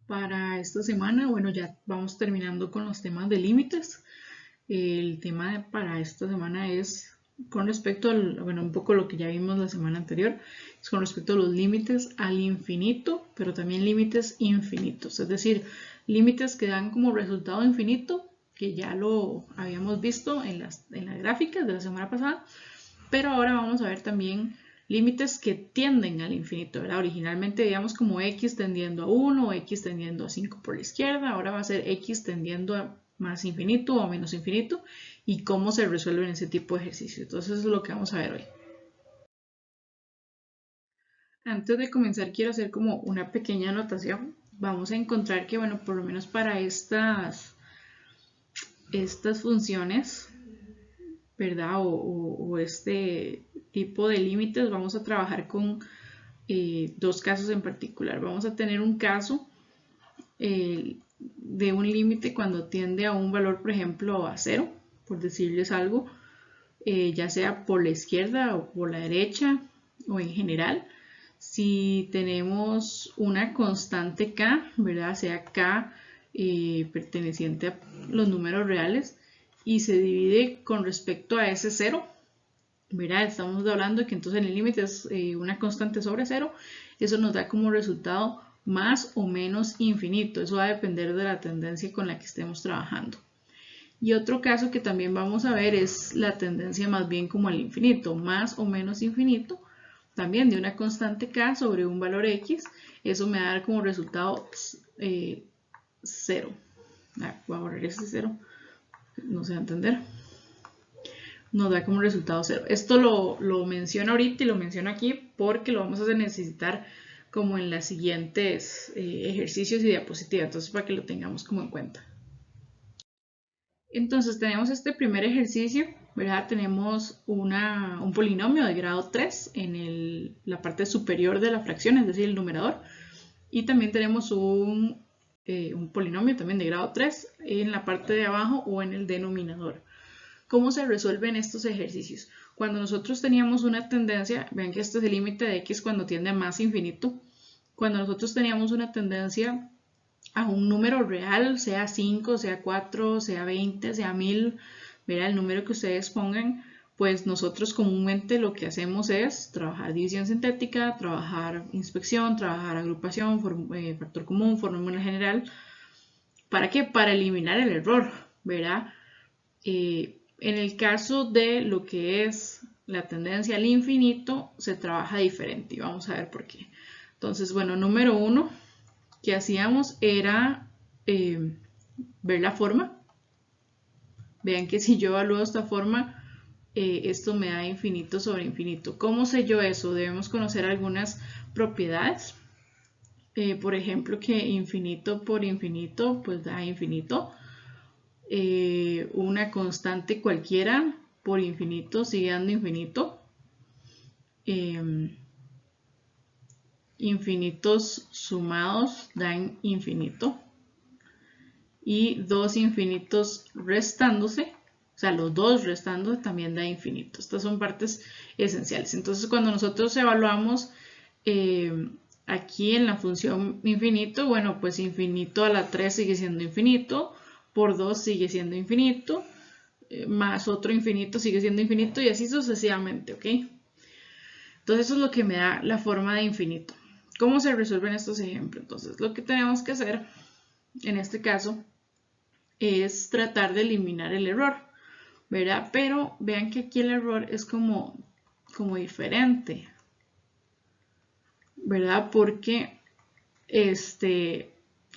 para esta semana. Bueno, ya vamos terminando con los temas de límites. El tema para esta semana es con respecto al, bueno, un poco lo que ya vimos la semana anterior, es con respecto a los límites al infinito, pero también límites infinitos, es decir, límites que dan como resultado infinito, que ya lo habíamos visto en las gráficas de la semana pasada, pero ahora vamos a ver también límites que tienden al infinito, ¿verdad? Originalmente veíamos como x tendiendo a 1 o x tendiendo a 5 por la izquierda, ahora va a ser x tendiendo a más infinito o menos infinito y cómo se resuelven ese tipo de ejercicios. Entonces eso es lo que vamos a ver hoy. Antes de comenzar quiero hacer como una pequeña anotación. Vamos a encontrar que, bueno, por lo menos para estas funciones, ¿verdad? O este tipo de límites, vamos a trabajar con dos casos en particular. Vamos a tener un caso de un límite cuando tiende a un valor, por ejemplo, a 0, por decirles algo, ya sea por la izquierda o por la derecha o en general. Si tenemos una constante k, ¿verdad? Sea k perteneciente a los números reales y se divide con respecto a ese 0, ¿verdad? Estamos hablando de que entonces el límite es una constante sobre 0. Eso nos da como resultado más o menos infinito. Eso va a depender de la tendencia con la que estemos trabajando. Y otro caso que también vamos a ver es la tendencia más bien como al infinito, más o menos infinito, también de una constante k sobre un valor x. Eso me va a dar como resultado 0. Voy a borrar ese 0, no se va a entender. Nos da como resultado 0. Esto lo menciono ahorita y lo menciono aquí porque lo vamos a necesitar como en las siguientes ejercicios y diapositivas, entonces para que lo tengamos como en cuenta. Entonces tenemos este primer ejercicio, ¿verdad? Tenemos un polinomio de grado 3 en la parte superior de la fracción, es decir, el numerador, y también tenemos un polinomio también de grado 3 en la parte de abajo o en el denominador. ¿Cómo se resuelven estos ejercicios? Cuando nosotros teníamos una tendencia, vean que este es el límite de x cuando tiende a más infinito, cuando nosotros teníamos una tendencia a un número real, sea 5, sea 4, sea 20, sea 1000, verá el número que ustedes pongan, pues nosotros comúnmente lo que hacemos es trabajar división sintética, trabajar inspección, trabajar agrupación, factor común, fórmula general. ¿Para qué? Para eliminar el error, ¿verdad? En el caso de lo que es la tendencia al infinito, se trabaja diferente y vamos a ver por qué. Entonces, bueno, número 1 que hacíamos era ver la forma. Vean que si yo evalúo esta forma, esto me da infinito sobre infinito. ¿Cómo sé yo eso? Debemos conocer algunas propiedades. Por ejemplo, que infinito por infinito, pues da infinito. Una constante cualquiera por infinito sigue dando infinito. Infinitos sumados dan infinito. Y dos infinitos restándose, o sea, los dos restando también da infinito. Estas son partes esenciales. Entonces, cuando nosotros evaluamos aquí en la función infinito, bueno, pues infinito a la 3 sigue siendo infinito, por 2 sigue siendo infinito, más otro infinito sigue siendo infinito y así sucesivamente, ¿ok? Entonces eso es lo que me da la forma de infinito. ¿Cómo se resuelven estos ejemplos? Entonces lo que tenemos que hacer en este caso es tratar de eliminar el error, ¿verdad? Pero vean que aquí el error es como diferente, ¿verdad? Porque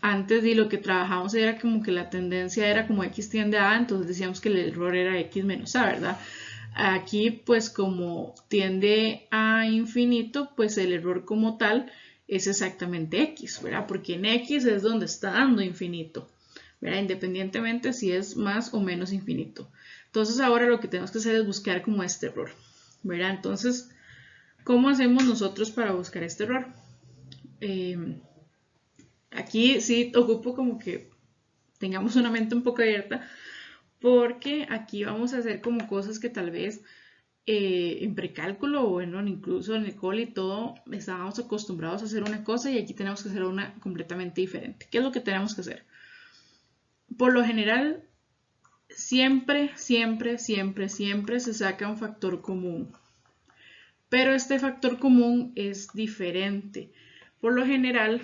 antes de lo que trabajamos era como que la tendencia era como x tiende a, entonces decíamos que el error era x menos a, ¿verdad? Aquí pues como tiende a infinito, pues el error como tal es exactamente x, ¿verdad? Porque en x es donde está dando infinito, ¿verdad? Independientemente si es más o menos infinito. Entonces ahora lo que tenemos que hacer es buscar como este error, ¿verdad? Entonces, ¿cómo hacemos nosotros para buscar este error? Aquí sí ocupo como que tengamos una mente un poco abierta porque aquí vamos a hacer como cosas que tal vez en precálculo, bueno, incluso en el cole y todo, estábamos acostumbrados a hacer una cosa y aquí tenemos que hacer una completamente diferente. ¿Qué es lo que tenemos que hacer? Por lo general, siempre se saca un factor común. Pero este factor común es diferente. Por lo general,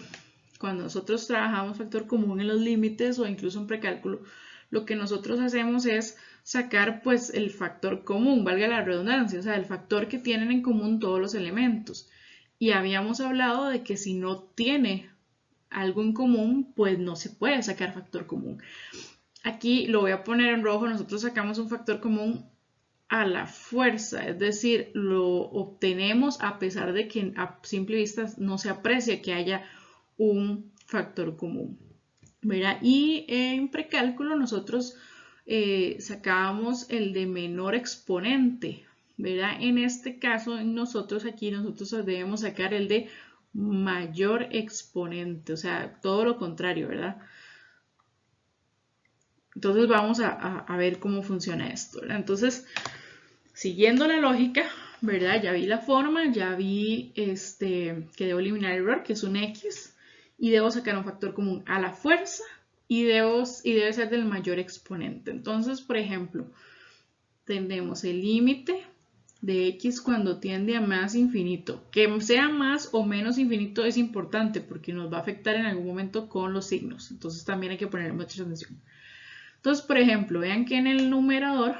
cuando nosotros trabajamos factor común en los límites o incluso en precálculo, lo que nosotros hacemos es sacar pues el factor común, valga la redundancia, o sea, el factor que tienen en común todos los elementos. Y habíamos hablado de que si no tiene algo en común, pues no se puede sacar factor común. Aquí lo voy a poner en rojo, nosotros sacamos un factor común a la fuerza, es decir, lo obtenemos a pesar de que a simple vista no se aprecia que haya un factor común. ¿Verdad? Y en precálculo nosotros sacábamos el de menor exponente, ¿verdad? En este caso, nosotros debemos sacar el de mayor exponente, o sea, todo lo contrario, ¿verdad? Entonces vamos a ver cómo funciona esto, ¿verdad? Entonces, siguiendo la lógica, ¿verdad? Ya vi la forma, ya vi que debo eliminar el error, que es un X, y debo sacar un factor común a la fuerza y debe ser del mayor exponente. Entonces, por ejemplo, tenemos el límite de X cuando tiende a más infinito. Que sea más o menos infinito es importante porque nos va a afectar en algún momento con los signos. Entonces también hay que ponerle mucha atención. Entonces, por ejemplo, vean que en el numerador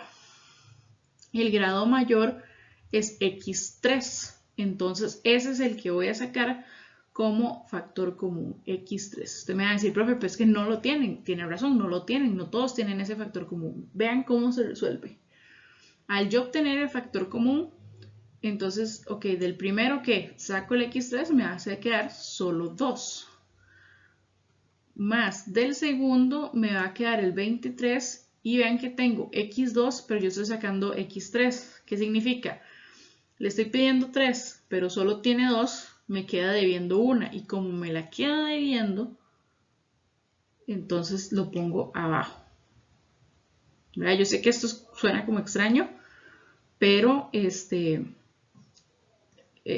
el grado mayor es x3. Entonces, ese es el que voy a sacar como factor común, x3. Usted me va a decir, profe, pues es que no lo tienen. Tiene razón, no lo tienen. No todos tienen ese factor común. Vean cómo se resuelve. Al yo obtener el factor común, entonces, ok, del primero que saco el x3 me hace quedar solo 2. Más del segundo me va a quedar el 23 y vean que tengo x2, pero yo estoy sacando x3. ¿Qué significa? Le estoy pidiendo 3, pero solo tiene 2, me queda debiendo 1. Y como me la queda debiendo, entonces lo pongo abajo. ¿Verdad? Yo sé que esto suena como extraño, pero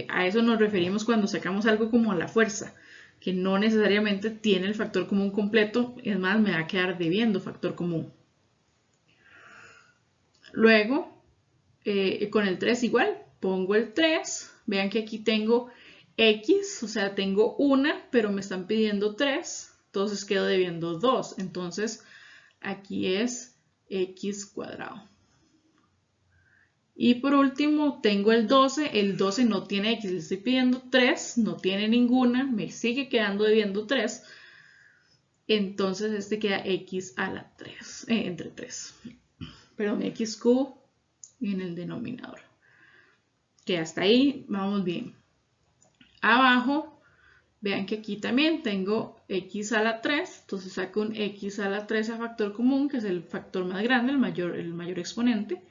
a eso nos referimos cuando sacamos algo como a la fuerza, que no necesariamente tiene el factor común completo, es más, me va a quedar debiendo factor común. Luego, con el 3 igual, pongo el 3, vean que aquí tengo x, o sea, tengo 1, pero me están pidiendo 3, entonces quedo debiendo 2, entonces aquí es x cuadrado. Y por último tengo el 12 no tiene x, le estoy pidiendo 3, no tiene ninguna, me sigue quedando debiendo 3, entonces este queda x a la 3, entre 3, perdón, x cubo en el denominador. Que hasta ahí vamos bien. Abajo, vean que aquí también tengo x a la 3, entonces saco un x a la 3 a factor común, que es el factor más grande, el mayor exponente,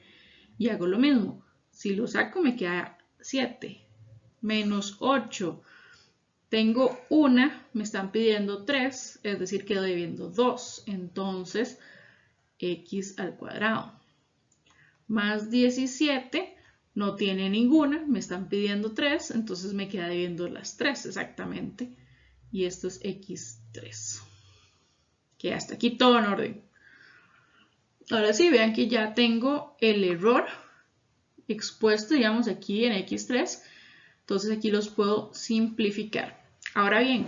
y hago lo mismo. Si lo saco me queda 7, menos 8. Tengo 1, me están pidiendo 3, es decir, quedo debiendo 2. Entonces, x al cuadrado. Más 17, no tiene ninguna, me están pidiendo 3, entonces me queda debiendo las 3 exactamente. Y esto es x3. Que hasta aquí todo en orden. Ahora sí, vean que ya tengo el error expuesto, digamos, aquí en x3. Entonces aquí los puedo simplificar. Ahora bien,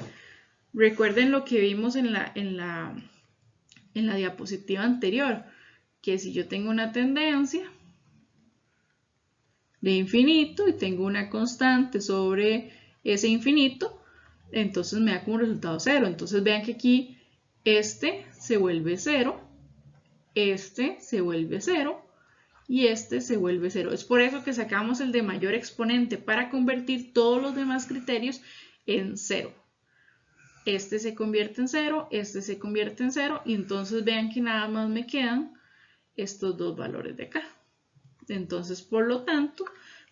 recuerden lo que vimos en la diapositiva anterior, que si yo tengo una tendencia de infinito y tengo una constante sobre ese infinito, entonces me da como resultado 0. Entonces vean que aquí este se vuelve 0, este se vuelve 0 y este se vuelve 0. Es por eso que sacamos el de mayor exponente para convertir todos los demás criterios en 0. Este se convierte en 0, este se convierte en 0 y entonces vean que nada más me quedan estos dos valores de acá. Entonces, por lo tanto,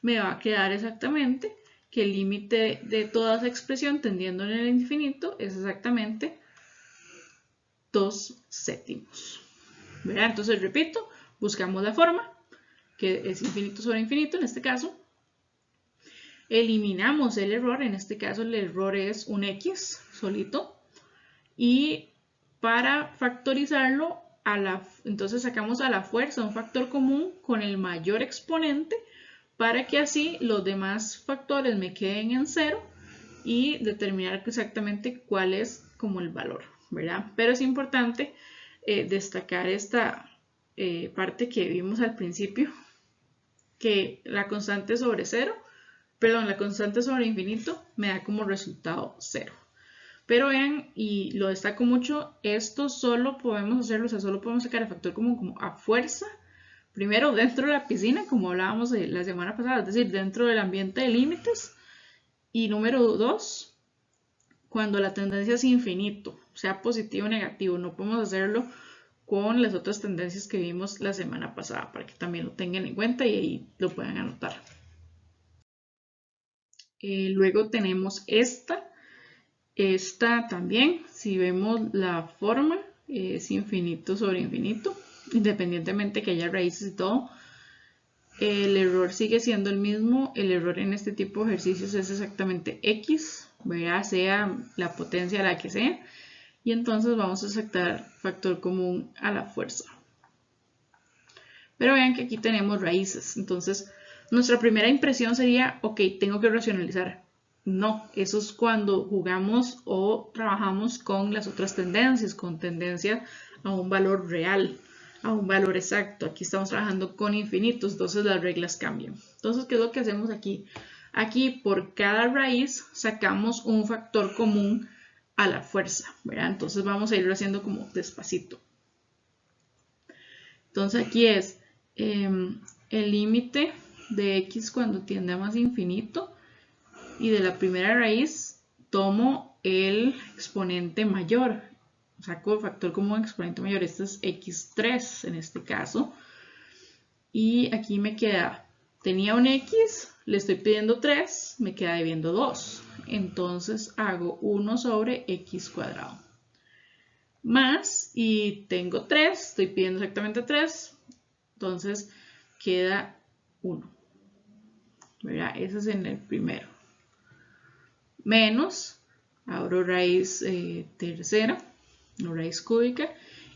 me va a quedar exactamente que el límite de toda esa expresión tendiendo en el infinito es exactamente 2/7. ¿Verdad? Entonces, repito, buscamos la forma, que es infinito sobre infinito en este caso. Eliminamos el error, en este caso el error es un x solito. Y para factorizarlo, entonces sacamos a la fuerza un factor común con el mayor exponente para que así los demás factores me queden en 0 y determinar exactamente cuál es como el valor, ¿verdad? Pero es importante destacar esta parte que vimos al principio, que la constante sobre 0, perdón, la constante sobre infinito me da como resultado 0. Pero vean, y lo destaco mucho, esto solo podemos hacerlo, o sea, solo podemos sacar el factor común como a fuerza, primero dentro de la piscina, como hablábamos la semana pasada, es decir, dentro del ambiente de límites, y número 2, cuando la tendencia es infinito, sea positivo o negativo, no podemos hacerlo con las otras tendencias que vimos la semana pasada, para que también lo tengan en cuenta y ahí lo puedan anotar. Luego tenemos esta también, si vemos la forma, es infinito sobre infinito, independientemente que haya raíces y todo. El error sigue siendo el mismo, el error en este tipo de ejercicios es exactamente x, ¿verdad? Sea la potencia la que sea, y entonces vamos a sacar factor común a la fuerza. Pero vean que aquí tenemos raíces, entonces nuestra primera impresión sería, ok, tengo que racionalizar. No, eso es cuando jugamos o trabajamos con las otras tendencias, con tendencia a un valor real, a un valor exacto. Aquí estamos trabajando con infinitos, entonces las reglas cambian. Entonces, ¿qué es lo que hacemos aquí? Aquí por cada raíz sacamos un factor común a la fuerza, ¿verdad? Entonces vamos a irlo haciendo como despacito. Entonces aquí es el límite de x cuando tiende a más infinito. Y de la primera raíz tomo el exponente mayor, saco el factor común exponente mayor, este es x3 en este caso, y aquí me queda, tenía un x, le estoy pidiendo 3, me queda debiendo 2, entonces hago 1 sobre x cuadrado, más, y tengo 3, estoy pidiendo exactamente 3, entonces queda 1, ¿verdad? Ese es en el primero. Menos, abro raíz tercera, o raíz cúbica,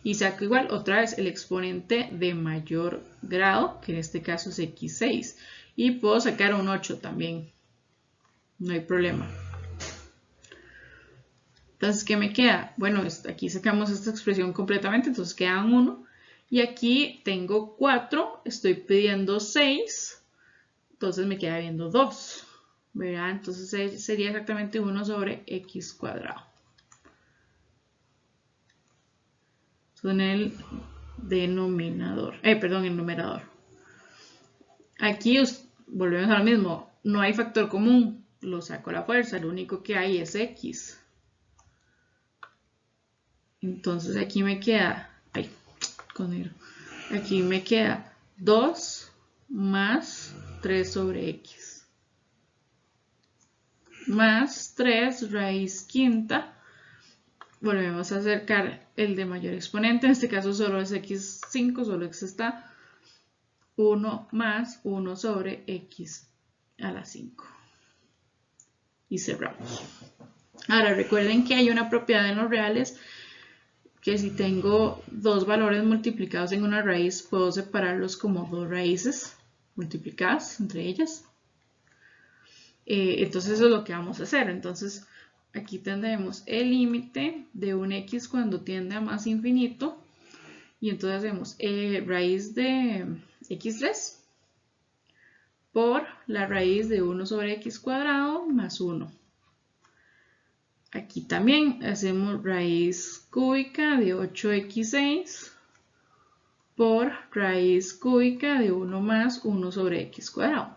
y saco igual otra vez el exponente de mayor grado, que en este caso es x6, y puedo sacar un 8 también, no hay problema. Entonces, ¿qué me queda? Bueno, aquí sacamos esta expresión completamente, entonces quedan 1, y aquí tengo 4, estoy pidiendo 6, entonces me queda viendo 2. ¿Verdad? Entonces sería exactamente 1 sobre x cuadrado. En el denominador, perdón, el numerador. Aquí volvemos a lo mismo, no hay factor común, lo saco a la fuerza, lo único que hay es x. Entonces aquí me queda, aquí me queda 2 más 3 sobre x. Más 3 raíz quinta, volvemos a acercar el de mayor exponente, en este caso solo es x5, solo x está, 1 más 1 sobre x a la 5. Y cerramos. Ahora recuerden que hay una propiedad en los reales, que si tengo dos valores multiplicados en una raíz, puedo separarlos como dos raíces multiplicadas entre ellas. Entonces eso es lo que vamos a hacer. Entonces aquí tendremos el límite de un x cuando tiende a más infinito. Y entonces hacemos raíz de x3 por la raíz de 1 sobre x cuadrado más 1. Aquí también hacemos raíz cúbica de 8x6 por raíz cúbica de 1 más 1 sobre x cuadrado.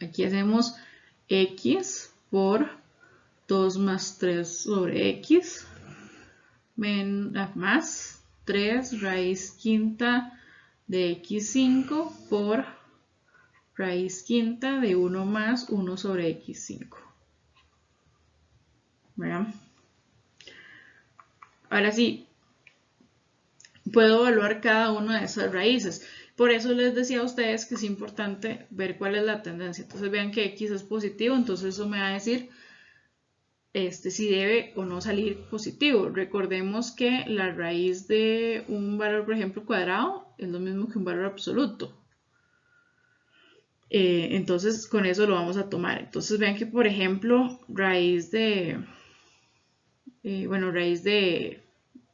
Aquí hacemos x por 2 más 3 sobre x más 3 raíz quinta de x5 por raíz quinta de 1 más 1 sobre x5. ¿Verdad? Ahora sí, puedo evaluar cada una de esas raíces. Por eso les decía a ustedes que es importante ver cuál es la tendencia. Entonces vean que X es positivo, entonces eso me va a decir si debe o no salir positivo. Recordemos que la raíz de un valor, por ejemplo, cuadrado, es lo mismo que un valor absoluto. Entonces con eso lo vamos a tomar. Entonces vean que, por ejemplo, raíz de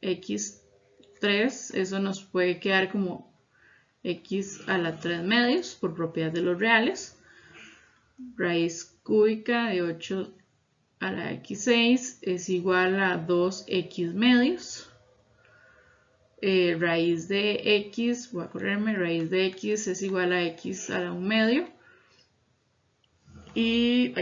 x3, eso nos puede quedar como x a la 3 medios por propiedad de los reales. Raíz cúbica de 8 a la x6 es igual a 2x medios. Raíz de x, voy a correrme, raíz de x es igual a x a la 1 medio. Y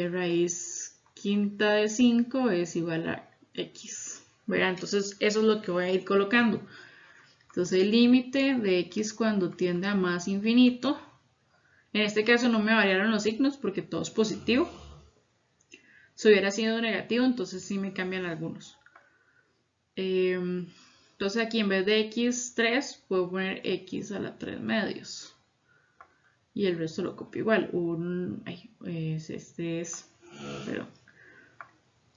raíz quinta de 5 es igual a x. ¿Verdad? Entonces eso es lo que voy a ir colocando. Entonces el límite de x cuando tiende a más infinito. En este caso no me variaron los signos porque todo es positivo. Si hubiera sido negativo, entonces sí me cambian algunos. Entonces aquí en vez de x3 puedo poner x a la 3 medios. Y el resto lo copio igual.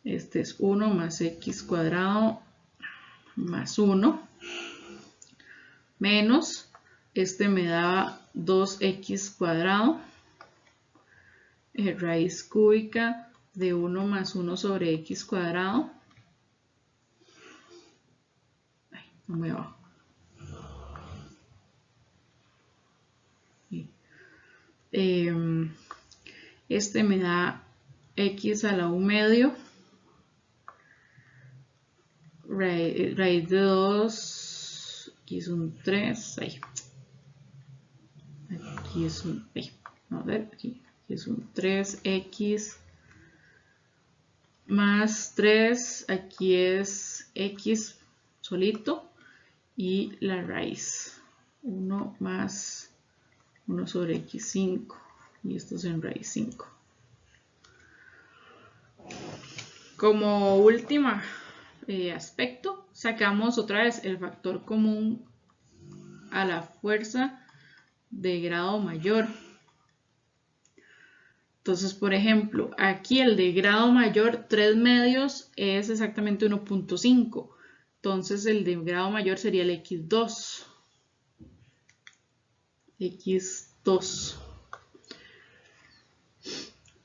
Este es 1 más x cuadrado más 1 menos, me da 2x cuadrado, raíz cúbica de 1 más 1 sobre x cuadrado. No me va. Me da x a la 1 medio, raíz de 2, aquí es un 3, aquí es un, a ver, aquí es un 3x más 3, aquí es x solito y la raíz, 1 más 1 sobre x5 y esto es en raíz 5. Como última aspecto, sacamos otra vez el factor común a la fuerza de grado mayor. Entonces, por ejemplo, aquí el de grado mayor 3 medios es exactamente 1.5. Entonces el de grado mayor sería el x2.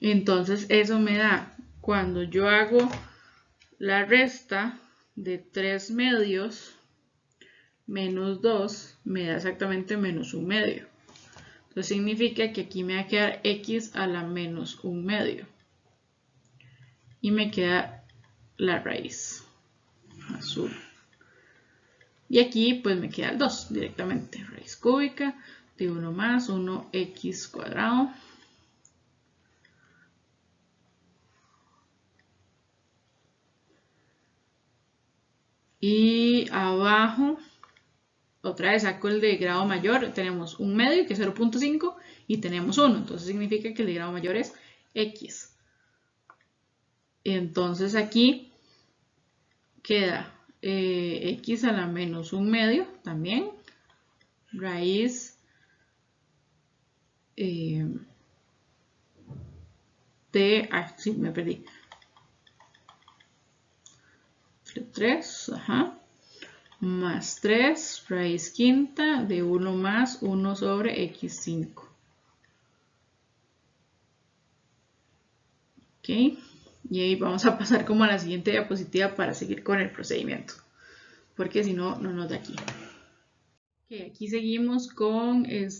Entonces eso me da, cuando yo hago la resta de 3 medios menos 2, me da exactamente menos 1 medio. Entonces significa que aquí me va a quedar x a la menos 1 medio. Y me queda la raíz azul. Y aquí pues me queda el 2 directamente. Raíz cúbica de 1 más 1x cuadrado. Y abajo, otra vez saco el de grado mayor. Tenemos 1 medio que es 0.5 y tenemos 1. Entonces significa que el de grado mayor es x. Entonces aquí queda x a la menos 1 medio también. Raíz sí, me perdí. 3, más 3, raíz quinta de 1 más 1 sobre x5. Ok, y ahí vamos a pasar como a la siguiente diapositiva para seguir con el procedimiento, porque si no, no nos da aquí. Okay, aquí seguimos con el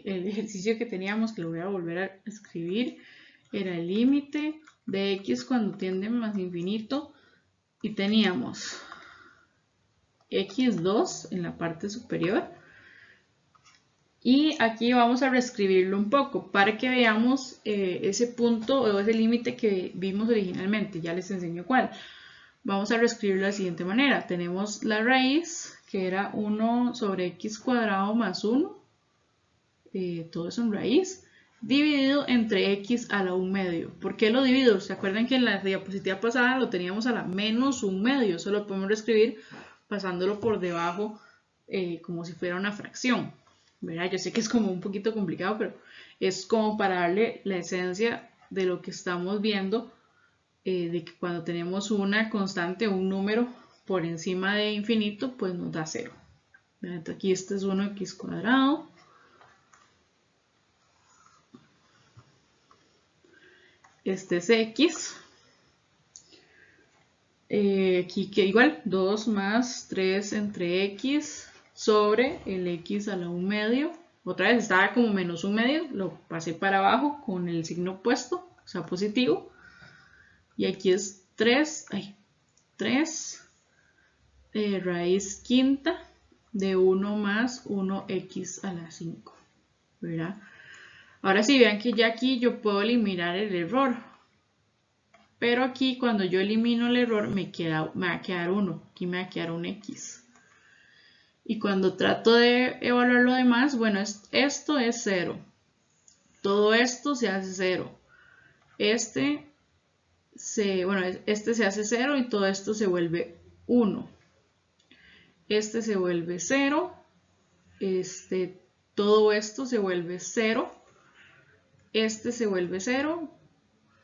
ejercicio que teníamos, que lo voy a volver a escribir. Era el límite de x cuando tiende más infinito y teníamos x2 en la parte superior. Y aquí vamos a reescribirlo un poco para que veamos ese punto o ese límite que vimos originalmente. Ya les enseño cuál. Vamos a reescribirlo de la siguiente manera. Tenemos la raíz, que era 1 sobre x cuadrado más 1. Todo eso en raíz. dividido entre x a la 1/2. ¿Por qué lo divido? ¿Se acuerdan que en la diapositiva pasada lo teníamos a la menos 1/2? Eso lo podemos reescribir pasándolo por debajo como si fuera una fracción, ¿verdad? Yo sé que es como un poquito complicado, pero es como para darle la esencia de lo que estamos viendo, de que cuando tenemos una constante o un número por encima de infinito, pues nos da 0. Entonces aquí este es 1x². Este es x. Aquí que igual 2 más 3 entre x sobre el x a la 1/2. Otra vez estaba como menos 1/2, lo pasé para abajo con el signo opuesto, o sea positivo. Y aquí es 3 raíz quinta de 1 más 1x a la 5, ¿verdad? Ahora sí, vean que ya aquí yo puedo eliminar el error. Pero aquí cuando yo elimino el error me va a quedar 1. Aquí me va a quedar un x. Y cuando trato de evaluar lo demás, bueno, esto es 0. Todo esto se hace 0. Este se hace 0 y todo esto se vuelve 1. Este se vuelve 0. Todo esto se vuelve 0. Este se vuelve 0.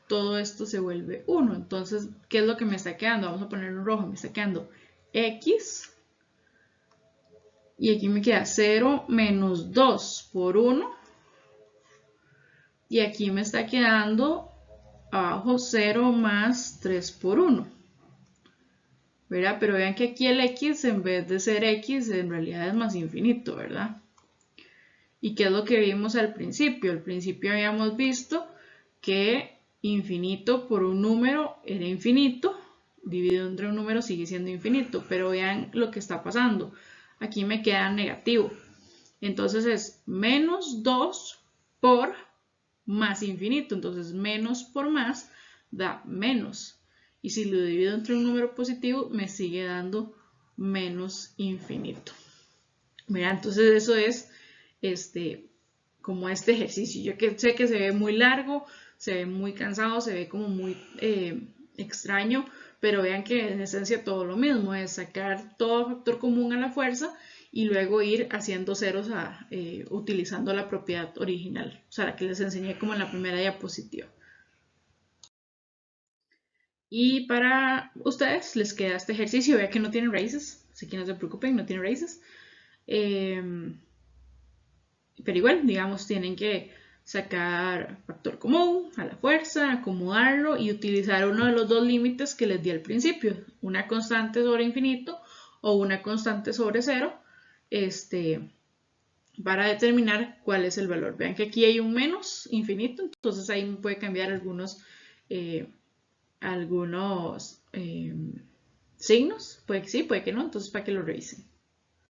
Todo esto se vuelve 1. Entonces, ¿qué es lo que me está quedando? Vamos a ponerlo en rojo. Me está quedando x. Y aquí me queda 0 menos 2 por 1. Y aquí me está quedando abajo 0 más 3 por 1. ¿Verdad? Pero vean que aquí el x, en vez de ser x, en realidad es más infinito, ¿verdad? ¿Y qué es lo que vimos al principio? Al principio habíamos visto que infinito por un número era infinito, dividido entre un número sigue siendo infinito, pero vean lo que está pasando. Aquí me queda negativo. Entonces es menos 2 por más infinito. Entonces menos por más da menos. Y si lo divido entre un número positivo, me sigue dando menos infinito. Mira, entonces eso es como este ejercicio. Yo que sé que se ve muy largo, se ve muy cansado, se ve como muy extraño, pero vean que en esencia todo lo mismo, es sacar todo factor común a la fuerza y luego ir haciendo ceros utilizando la propiedad original, o sea, la que les enseñé como en la primera diapositiva. Y para ustedes les queda este ejercicio, vean que no tiene raíces, así que no se preocupen, no tiene raíces. Pero igual, digamos, tienen que sacar factor común a la fuerza, acomodarlo y utilizar uno de los dos límites que les di al principio, una constante sobre infinito o una constante sobre 0, para determinar cuál es el valor. Vean que aquí hay un menos infinito, entonces ahí puede cambiar algunos signos, puede que sí, puede que no, entonces para que lo revisen.